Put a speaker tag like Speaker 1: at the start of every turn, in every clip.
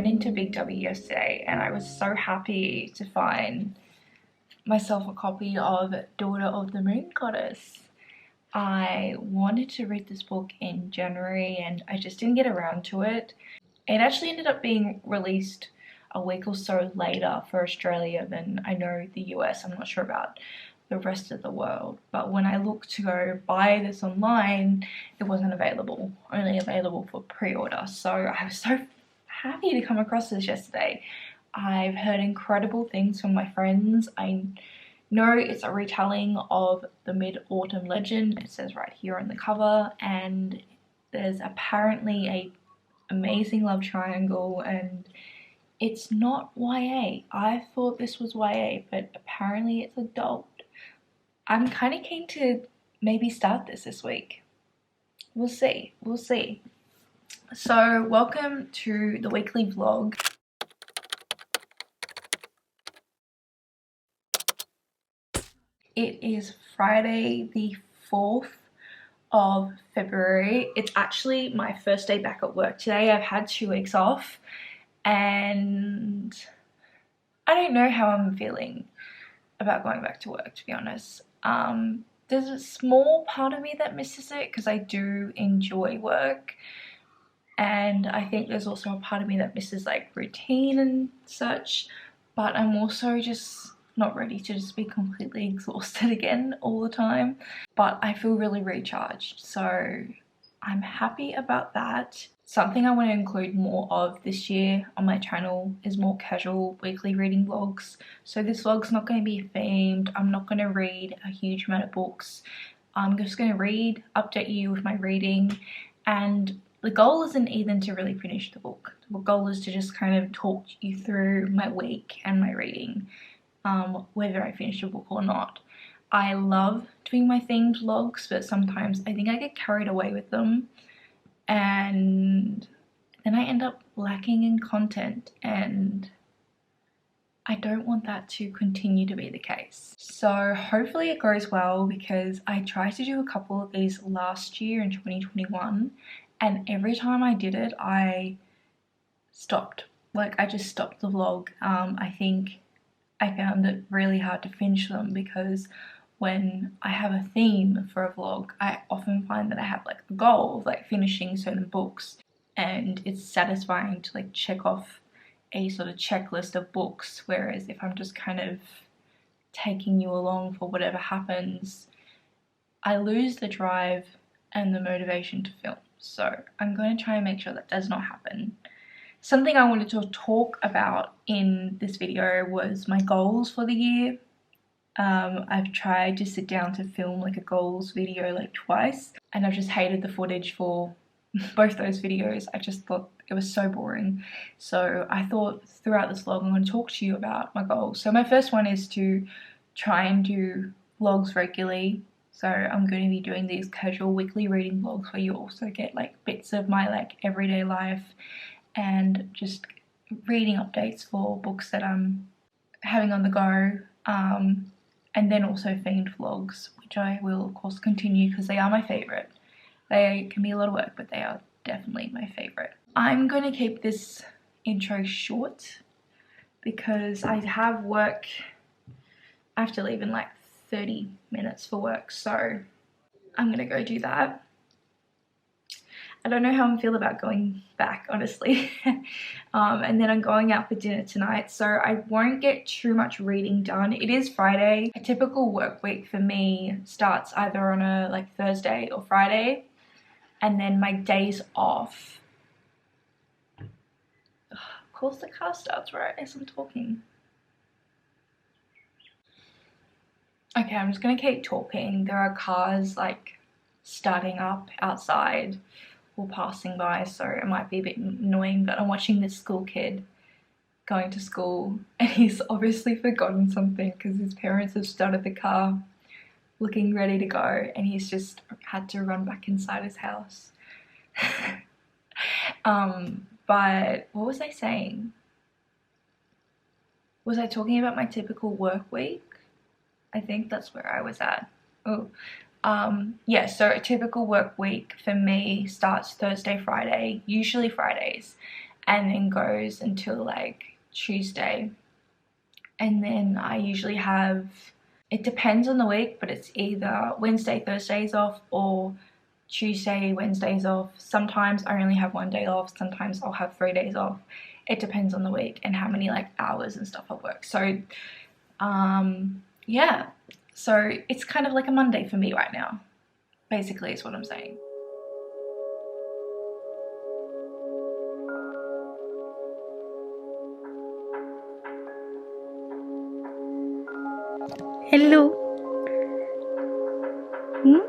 Speaker 1: went into Big W yesterday and I was so happy to find myself a copy of Daughter of the Moon Goddess. I wanted to read this book in January and I just didn't get around to it. It actually ended up being released a week or so later for Australia than I know the US. I'm not sure about the rest of the world, but when I looked to go buy this online, it wasn't available, only available for pre-order. So I was so happy to come across this yesterday. I've heard incredible things from my friends. I know it's a retelling of the Mid-Autumn Legend, it says right here on the cover, and there's apparently a amazing love triangle, and it's not YA. I thought this was YA, but apparently it's adult. I'm kind of keen to maybe start this week. We'll see. So welcome to the weekly vlog. It is Friday the 4th of February. It's actually my first day back at work today. I've had 2 weeks off and I don't know how I'm feeling about going back to work, to be honest. There's a small part of me that misses it because I do enjoy work, and I think there's also a part of me that misses like routine and such, but I'm also just not ready to just be completely exhausted again all the time. But I feel really recharged, so I'm happy about that. Something I want to include more of this year on my channel is more casual weekly reading vlogs. So this vlog's not going to be themed. I'm not going to read a huge amount of books. I'm just going to read, update you with my reading, and the goal isn't even to really finish the book. The goal is to just kind of talk you through my week and my reading, whether I finish a book or not. I love doing my themed vlogs, but sometimes I think I get carried away with them and then I end up lacking in content, and I don't want that to continue to be the case. So hopefully it goes well, because I tried to do a couple of these last year in 2021 and every time I did it I stopped. Like, I just stopped the vlog. I think I found it really hard to finish them because when I have a theme for a vlog, I often find that I have like the goal of like finishing certain books, and it's satisfying to like check off a sort of checklist of books, whereas if I'm just kind of taking you along for whatever happens, I lose the drive and the motivation to film. So I'm going to try and make sure that does not happen. Something I wanted to talk about in this video was my goals for the year. I've tried to sit down to film like a goals video like twice, and I've just hated the footage for both those videos. I just thought it was so boring. So I thought throughout this vlog I'm going to talk to you about my goals. So my first one is to try and do vlogs regularly. So I'm going to be doing these casual weekly reading vlogs where you also get like bits of my like everyday life and just reading updates for books that I'm having on the go. And then also themed vlogs, which I will of course continue because they are my favourite. They can be a lot of work, but they are definitely my favourite. I'm going to keep this intro short because I have work. I have to leave in like 30 minutes for work, so I'm going to go do that. I don't know how I feel about going back, honestly. And then I'm going out for dinner tonight, so I won't get too much reading done. It is Friday. A typical work week for me starts either on a like Thursday or Friday, and then my days off. Of course the car starts right as I'm talking. Okay, I'm just gonna keep talking. There are cars like starting up outside or passing by, so it might be a bit annoying, but I'm watching this school kid going to school and he's obviously forgotten something because his parents have started the car looking ready to go and he's just had to run back inside his house. But what was I saying? Was I talking about my typical work week? I think that's where I was at. Oh, yeah, so a typical work week for me starts Thursday, Friday, usually Fridays, and then goes until like Tuesday. And then I usually have, it depends on the week, but it's either Wednesday, Thursdays off or Tuesday, Wednesdays off. Sometimes I only have 1 day off, sometimes I'll have 3 days off. It depends on the week and how many like hours and stuff I work. So yeah, so it's kind of like a Monday for me right now, basically is what I'm saying. Hello. Hmm?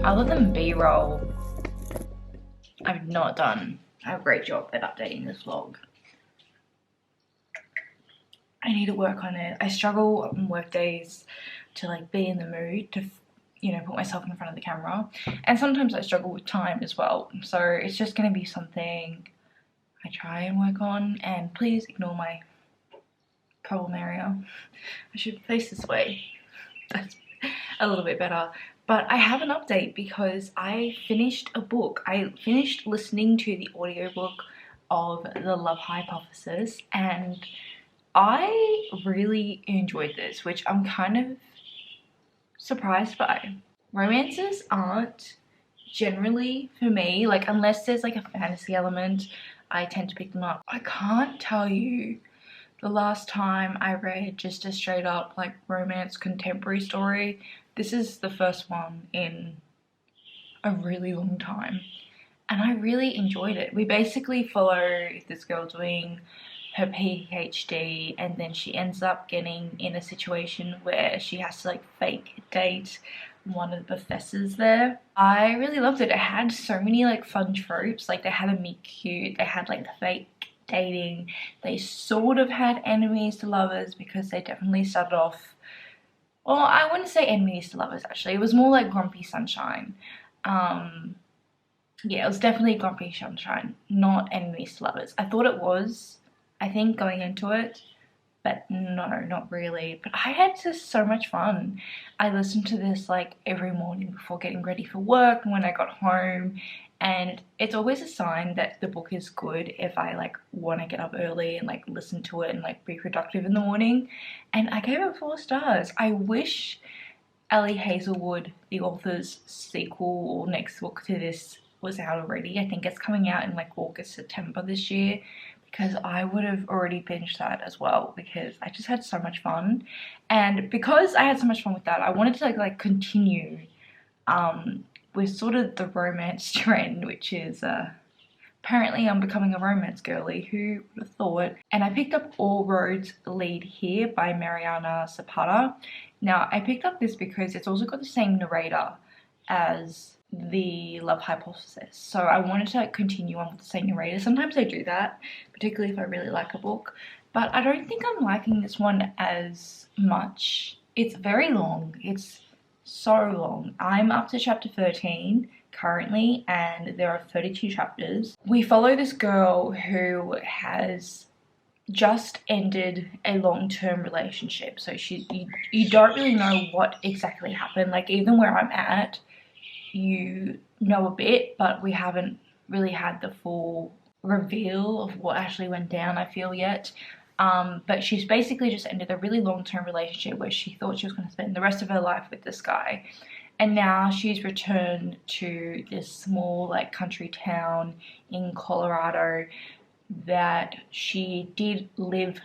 Speaker 1: Other than B-roll, I've not done a great job at updating this vlog. I need to work on it. I struggle on work days to like be in the mood to, you know, put myself in front of the camera. And sometimes I struggle with time as well. So it's just going to be something I try and work on. And please ignore my problem area. I should face this way. That's a little bit better. But I have an update because I finished a book. I finished listening to the audiobook of The Love Hypothesis, and I really enjoyed this, which I'm kind of surprised by. Romances aren't generally for me, like unless there's like a fantasy element, I tend to pick them up. I can't tell you the last time I read just a straight up like romance contemporary story. This is the first one in a really long time, and I really enjoyed it. We basically follow this girl doing her PhD, and then she ends up getting in a situation where she has to like fake date one of the professors there. I really loved it. It had so many like fun tropes. Like they had a meet cute, they had like the fake dating, they sort of had enemies to lovers because they definitely started off, well, I wouldn't say enemies to lovers actually, it was more like grumpy sunshine. Yeah, it was definitely grumpy sunshine, not enemies to lovers. I thought it was, I think, going into it, but no, not really. But I had just so much fun. I listened to this like every morning before getting ready for work and when I got home, and it's always a sign that the book is good if I like want to get up early and like listen to it and like be productive in the morning. And I gave it 4 stars. I wish Ellie Hazelwood, the author's sequel or next book to this, was out already. I think it's coming out in like August, September this year, because I would have already binged that as well because I just had so much fun. And because I had so much fun with that, I wanted to like continue with sort of the romance trend, which is apparently I'm becoming a romance girly, who would have thought? And I picked up All Roads Lead Here by Mariana Zapata. Now I picked up this because it's also got the same narrator as The Love Hypothesis, so I wanted to continue on with the same narrator. Sometimes I do that, particularly if I really like a book, but I don't think I'm liking this one as much. It's very long. It's so long. I'm up to chapter 13 currently, and there are 32 chapters. We follow this girl who has just ended a long-term relationship, so you don't really know what exactly happened. Like even where I'm at, you know a bit, but we haven't really had the full reveal of what actually went down, I feel, yet. But she's basically just ended a really long-term relationship where she thought she was going to spend the rest of her life with this guy, and now she's returned to this small like country town in Colorado that she did live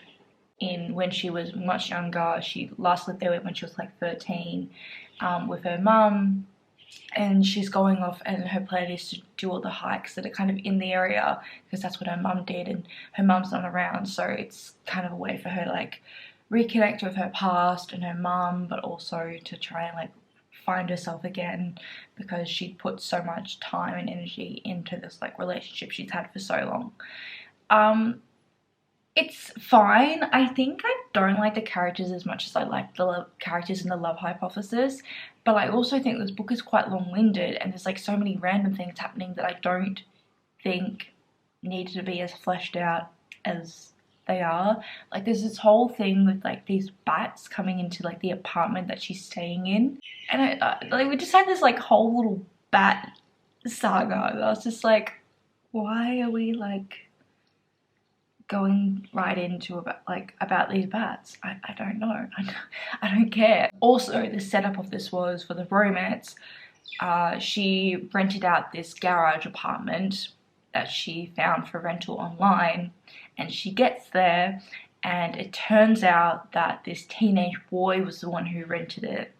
Speaker 1: in when she was much younger. She last lived there when she was like 13 with her mum, and she's going off, and her plan is to do all the hikes that are kind of in the area because that's what her mum did, and her mum's not around, so it's kind of a way for her to like reconnect with her past and her mum, but also to try and like find herself again because she put so much time and energy into this like relationship she's had for so long. It's fine. I think I don't like the characters as much as I like the characters in the Love Hypothesis, but I also think this book is quite long-winded and there's like so many random things happening that I don't think need to be as fleshed out as they are. Like there's this whole thing with like these bats coming into like the apartment that she's staying in, and like we just had this like whole little bat saga. And I was just like, why are we like going right into about these bats? I don't know. I don't care. Also, the setup of this was for the romance. She rented out this garage apartment that she found for rental online, and she gets there and it turns out that this teenage boy was the one who rented it,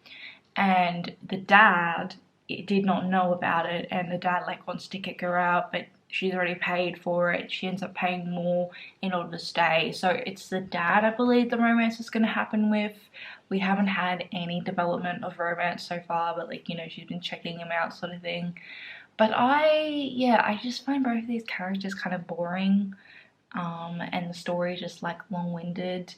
Speaker 1: and the dad did not know about it, and the dad like wants to kick her out, but she's already paid for it. She ends up paying more in order to stay. So it's the dad, I believe, the romance is going to happen with. We haven't had any development of romance so far, but like, you know, she's been checking him out sort of thing. But I just find both of these characters kind of boring, and the story just like long-winded.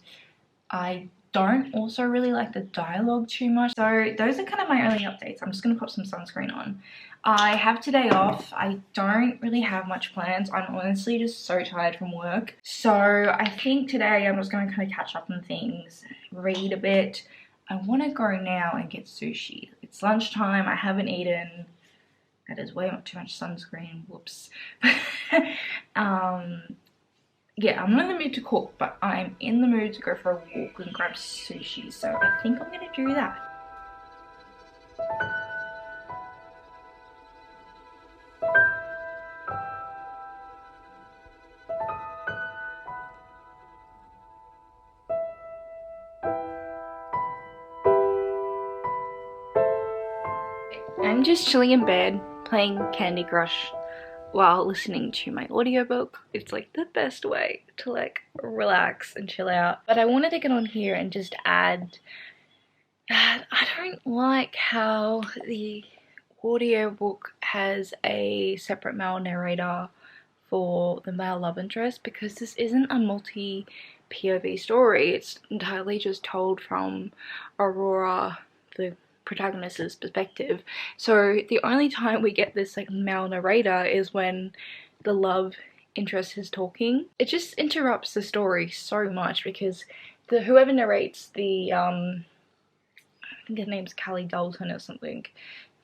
Speaker 1: I don't also really like the dialogue too much. So those are kind of my only updates. I'm just going to put some sunscreen on. I have today off. I don't really have much plans. I'm honestly just so tired from work. So I think today I'm just going to kind of catch up on things, read a bit. I want to go now and get sushi. It's lunchtime. I haven't eaten. That is way too much sunscreen. Whoops. Yeah, I'm not in the mood to cook, but I'm in the mood to go for a walk and grab sushi. So I think I'm going to do that. I'm just chilling in bed playing Candy Crush while listening to my audiobook. It's like the best way to like relax and chill out. But I wanted to get on here and just add that I don't like how the audiobook has a separate male narrator for the male love interest, because this isn't a multi POV story. It's entirely just told from Aurora, the protagonist's perspective. So the only time we get this like male narrator is when the love interest is talking. It just interrupts the story so much, because whoever narrates the I think her name's Callie Dalton or something,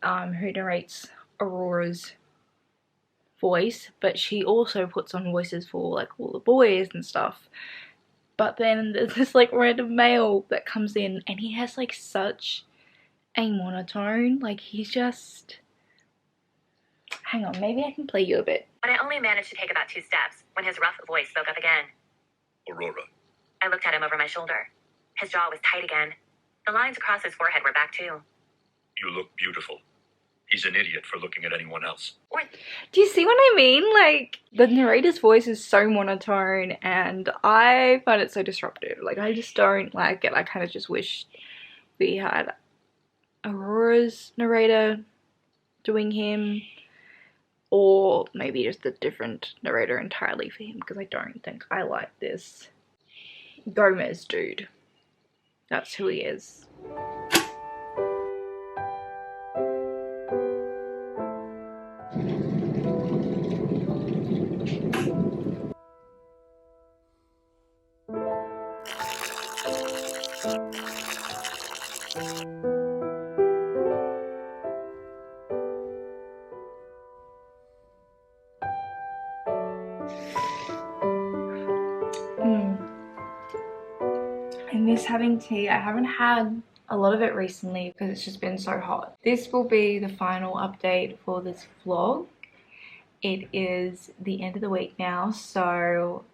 Speaker 1: who narrates Aurora's voice, but she also puts on voices for like all the boys and stuff. But then there's this like random male that comes in and he has like such a monotone, like he's just, hang on, maybe I can play you a bit.
Speaker 2: But I only managed to take about 2 steps when his rough voice spoke up again.
Speaker 3: Aurora.
Speaker 2: I looked at him over my shoulder. His jaw was tight again. The lines across his forehead were back too.
Speaker 3: You look beautiful. He's an idiot for looking at anyone else.
Speaker 1: Do you see what I mean? Like, the narrator's voice is so monotone and I find it so disruptive. Like, I just don't like it. I kind of just wish we had Aurora's narrator doing him, or maybe just a different narrator entirely for him, because I don't think I like this Gomez dude. That's who he is. I miss having tea. I haven't had a lot of it recently because it's just been so hot. This will be the final update for this vlog. It is the end of the week now, so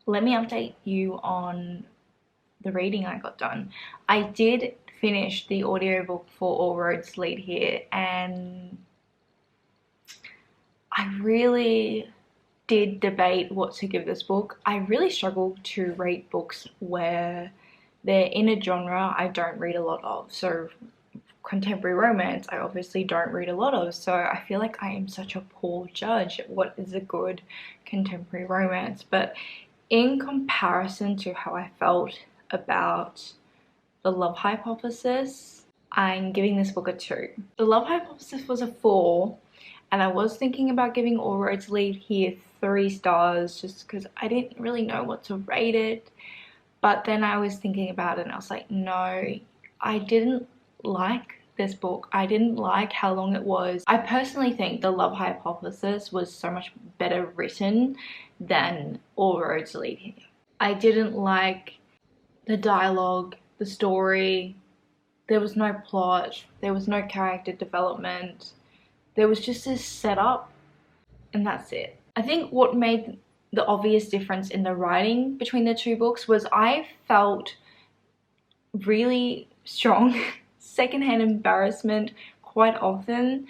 Speaker 1: let me update you on the reading I got done. I did finish the audiobook for All Roads Lead Here, and I really did debate what to give this book. I really struggle to rate books where they're in a genre I don't read a lot of. So contemporary romance I obviously don't read a lot of, so I feel like I am such a poor judge at what is a good contemporary romance. But in comparison to how I felt about The Love Hypothesis, I'm giving this book a 2. The Love Hypothesis was a 4, and I was thinking about giving All Roads Lead Here 3 stars just because I didn't really know what to rate it. But then I was thinking about it and I was like, no, I didn't like this book. I didn't like how long it was. I personally think The Love Hypothesis was so much better written than All Roads Lead Here. I didn't like the dialogue, the story. There was no plot. There was no character development. There was just this setup, and that's it. I think what made the obvious difference in the writing between the two books was I felt really strong secondhand embarrassment quite often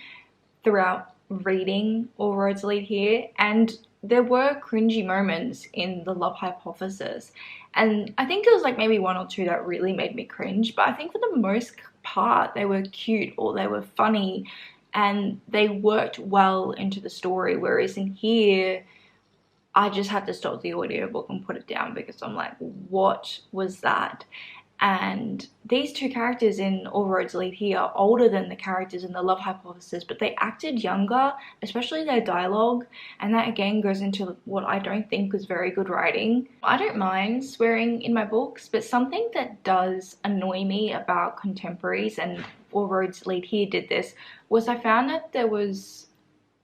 Speaker 1: throughout reading All Roads Lead Here, and there were cringy moments in The Love Hypothesis, and I think there was like maybe 1 or 2 that really made me cringe, but I think for the most part they were cute or they were funny and they worked well into the story, whereas in here I just had to stop the audiobook and put it down because I'm like, what was that? And these two characters in All Roads Lead Here are older than the characters in The Love Hypothesis, but they acted younger, especially their dialogue, and that again goes into what I don't think was very good writing. I don't mind swearing in my books, but something that does annoy me about contemporaries, and All Roads Lead Here did this, was I found that there was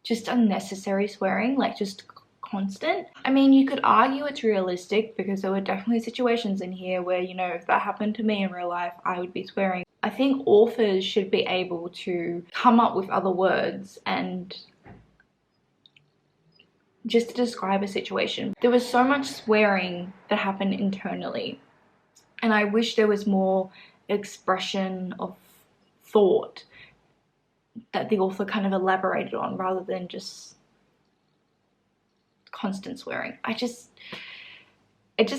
Speaker 1: just unnecessary swearing, like just constant. I mean, you could argue it's realistic because there were definitely situations in here where, you know, if that happened to me in real life, I would be swearing. I think authors should be able to come up with other words and just to describe a situation. There was so much swearing that happened internally, and I wish there was more expression of thought that the author kind of elaborated on rather than just constant swearing. It just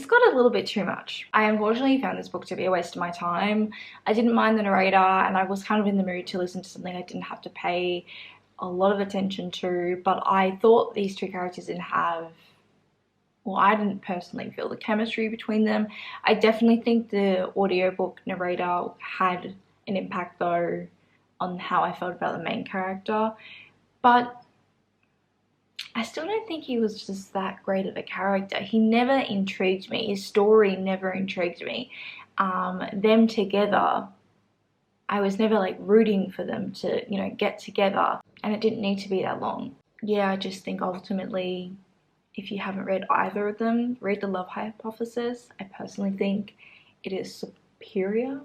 Speaker 1: got a little bit too much. I unfortunately found this book to be a waste of my time. I didn't mind the narrator, and I was kind of in the mood to listen to something I didn't have to pay a lot of attention to, but I thought these two characters didn't have, well, I didn't personally feel the chemistry between them. I definitely think the audiobook narrator had an impact though on how I felt about the main character, but I still don't think he was just that great of a character. He never intrigued me. His story never intrigued me. Them together, I was never like rooting for them to, you know, get together, and it didn't need to be that long. Yeah, I just think ultimately, if you haven't read either of them, read The Love Hypothesis. I personally think it is superior.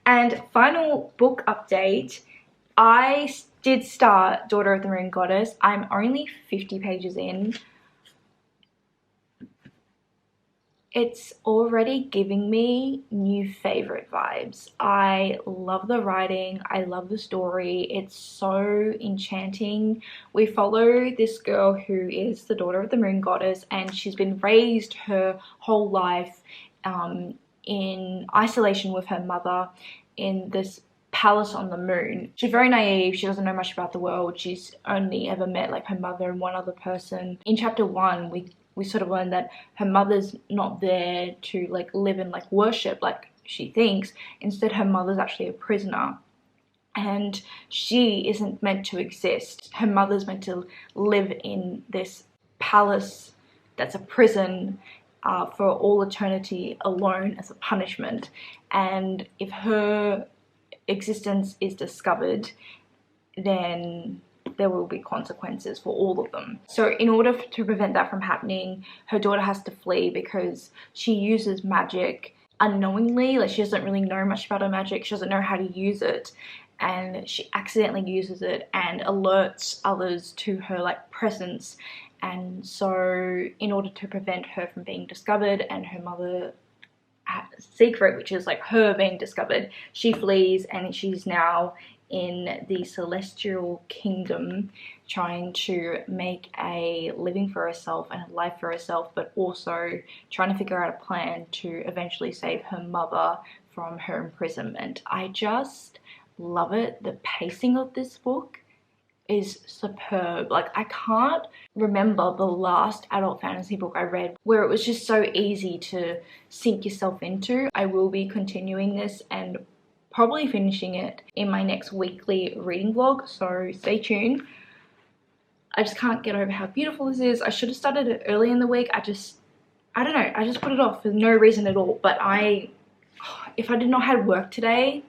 Speaker 1: And final book update, I did start Daughter of the Moon Goddess. I'm only 50 pages in. It's already giving me new favorite vibes. I love the writing. I love the story. It's so enchanting. We follow this girl who is the daughter of the Moon Goddess, and she's been raised her whole life in isolation with her mother in this palace on the moon. She's very naive. She doesn't know much about the world. She's only ever met like her mother and one other person. In chapter 1, we sort of learn that her mother's not there to like live and like worship like she thinks. Instead, her mother's actually a prisoner, and she isn't meant to exist. Her mother's meant to live in this palace that's a prison for all eternity alone as a punishment. And if her existence is discovered, then there will be consequences for all of them. So in order to prevent that from happening, her daughter has to flee because she uses magic unknowingly. Like, she doesn't really know much about her magic. She doesn't know how to use it, and she accidentally uses it and alerts others to her like presence, and so in order to prevent her from being discovered and her mother secret, which is like her being discovered, she flees and she's now in the celestial kingdom trying to make a living for herself and a life for herself, but also trying to figure out a plan to eventually save her mother from her imprisonment. I just love it. The pacing of this book is superb. Like, I can't remember the last adult fantasy book I read where it was just so easy to sink yourself into. I will be continuing this and probably finishing it in my next weekly reading vlog, so stay tuned. I just can't get over how beautiful this is. I should have started it early in the week. I don't know, I just put it off for no reason at all. But if I did not have work today,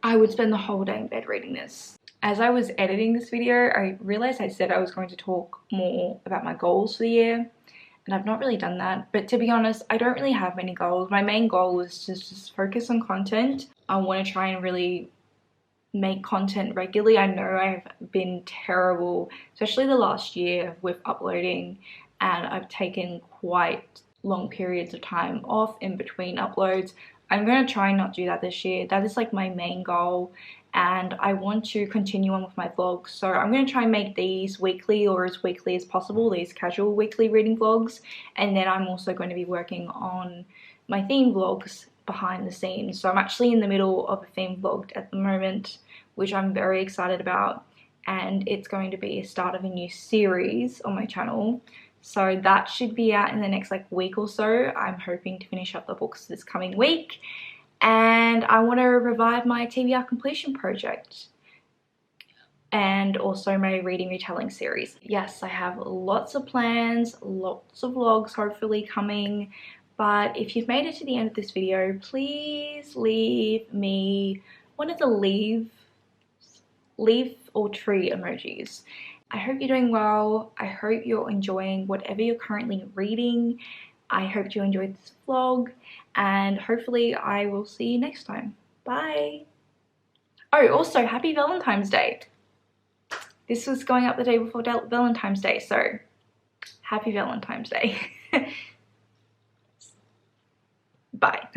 Speaker 1: I would spend the whole day in bed reading this. As I was editing this video, I realized I said I was going to talk more about my goals for the year, and I've not really done that. But to be honest, I don't really have many goals. My main goal is to just focus on content. I want to try and really make content regularly. I know I've been terrible, especially the last year, with uploading, and I've taken quite long periods of time off in between uploads. I'm going to try and not do that this year. That is like my main goal, and I want to continue on with my vlogs. So I'm going to try and make these weekly, or as weekly as possible, these casual weekly reading vlogs. And then I'm also going to be working on my theme vlogs behind the scenes. So I'm actually in the middle of a theme vlog at the moment, which I'm very excited about, and it's going to be a start of a new series on my channel. So that should be out in the next like week or so. I'm hoping to finish up the books this coming week. And I want to revive my TBR completion project. And also my reading retelling series. Yes, I have lots of plans, lots of vlogs hopefully coming. But if you've made it to the end of this video, please leave me one of the leaf or tree emojis. I hope you're doing well. I hope you're enjoying whatever you're currently reading. I hope you enjoyed this vlog, and hopefully I will see you next time. Bye! Oh, also, happy Valentine's Day. This was going up the day before Valentine's Day, so happy Valentine's Day. Bye.